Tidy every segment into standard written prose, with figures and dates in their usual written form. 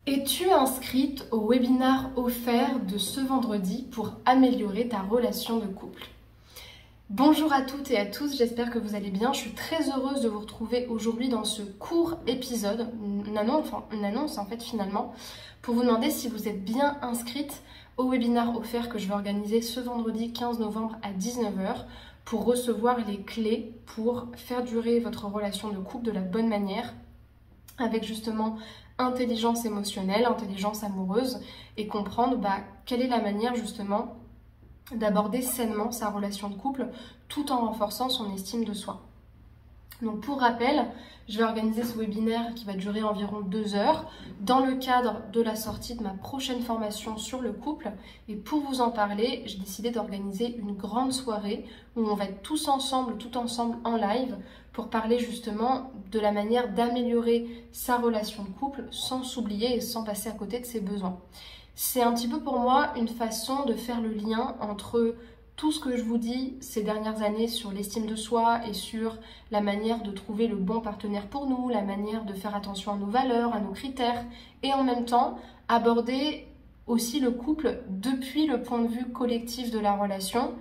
Es-tu inscrite au webinaire offert de ce vendredi pour améliorer ta relation de couple? Bonjour à toutes et à tous, j'espère que vous allez bien. Je suis très heureuse de vous retrouver aujourd'hui dans ce court épisode, une annonce en fait finalement, pour vous demander si vous êtes bien inscrite au webinaire offert que je vais organiser ce vendredi 15 novembre à 19 h pour recevoir les clés pour faire durer votre relation de couple de la bonne manière, avec justement intelligence émotionnelle, intelligence amoureuse, et comprendre quelle est la manière justement d'aborder sainement sa relation de couple tout en renforçant son estime de soi. Donc pour rappel, je vais organiser ce webinaire qui va durer environ 2 heures dans le cadre de la sortie de ma prochaine formation sur le couple. Et pour vous en parler, j'ai décidé d'organiser une grande soirée où on va être tout ensemble en live pour parler justement de la manière d'améliorer sa relation de couple sans s'oublier et sans passer à côté de ses besoins. C'est un petit peu pour moi une façon de faire le lien entre tout ce que je vous dis ces dernières années sur l'estime de soi et sur la manière de trouver le bon partenaire pour nous, la manière de faire attention à nos valeurs, à nos critères, et en même temps aborder aussi le couple depuis le point de vue collectif de la relation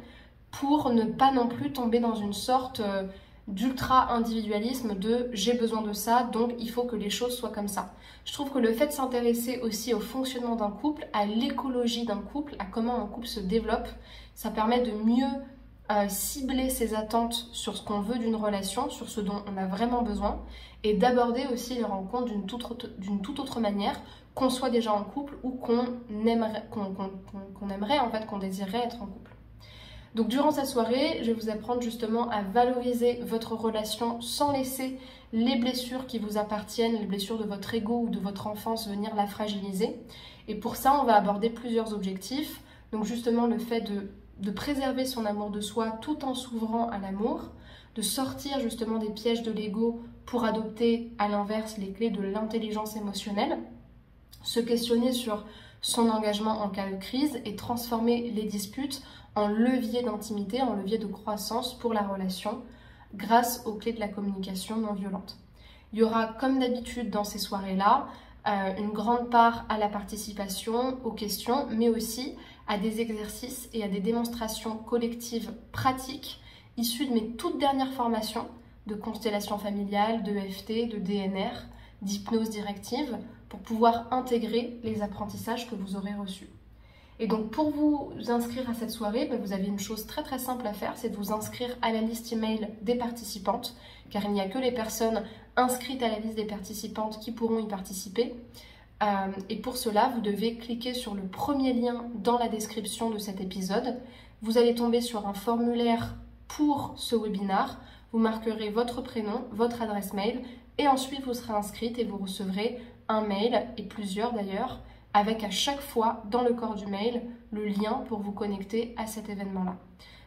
pour ne pas non plus tomber dans une sorte d'ultra-individualisme de « j'ai besoin de ça, donc il faut que les choses soient comme ça ». Je trouve que le fait de s'intéresser aussi au fonctionnement d'un couple, à l'écologie d'un couple, à comment un couple se développe, ça permet de mieux cibler ses attentes sur ce qu'on veut d'une relation, sur ce dont on a vraiment besoin, et d'aborder aussi les rencontres d'une toute autre manière, qu'on soit déjà en couple ou qu'on aimerait en fait, qu'on désirerait être en couple. Donc durant cette soirée, je vais vous apprendre justement à valoriser votre relation sans laisser les blessures qui vous appartiennent, les blessures de votre ego ou de votre enfance venir la fragiliser. Et pour ça, on va aborder plusieurs objectifs. Donc justement le fait de préserver son amour de soi tout en s'ouvrant à l'amour, de sortir justement des pièges de l'ego pour adopter à l'inverse les clés de l'intelligence émotionnelle, se questionner sur son engagement en cas de crise et transformer les disputes en levier d'intimité, en levier de croissance pour la relation grâce aux clés de la communication non violente. Il y aura comme d'habitude dans ces soirées-là une grande part à la participation, aux questions, mais aussi à des exercices et à des démonstrations collectives pratiques issues de mes toutes dernières formations de constellation familiale, de EFT, de DNR, d'hypnose directive, pour pouvoir intégrer les apprentissages que vous aurez reçus. Et donc pour vous inscrire à cette soirée, vous avez une chose très simple à faire, c'est de vous inscrire à la liste email des participantes, car il n'y a que les personnes inscrites à la liste des participantes qui pourront y participer. Et pour cela, vous devez cliquer sur le premier lien dans la description de cet épisode. Vous allez tomber sur un formulaire pour ce webinaire. Vous marquerez votre prénom, votre adresse mail, et ensuite vous serez inscrite et vous recevrez un mail, et plusieurs d'ailleurs, avec à chaque fois dans le corps du mail le lien pour vous connecter à cet événement-là.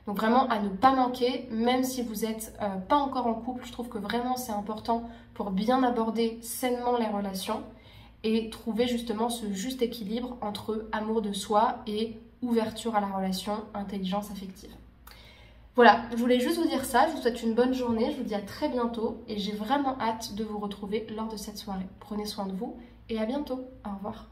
Donc vraiment à ne pas manquer, même si vous n'êtes pas encore en couple, je trouve que vraiment c'est important pour bien aborder sainement les relations et trouver justement ce juste équilibre entre amour de soi et ouverture à la relation, intelligence affective. Voilà, je voulais juste vous dire ça, je vous souhaite une bonne journée, je vous dis à très bientôt et j'ai vraiment hâte de vous retrouver lors de cette soirée. Prenez soin de vous et à bientôt, au revoir.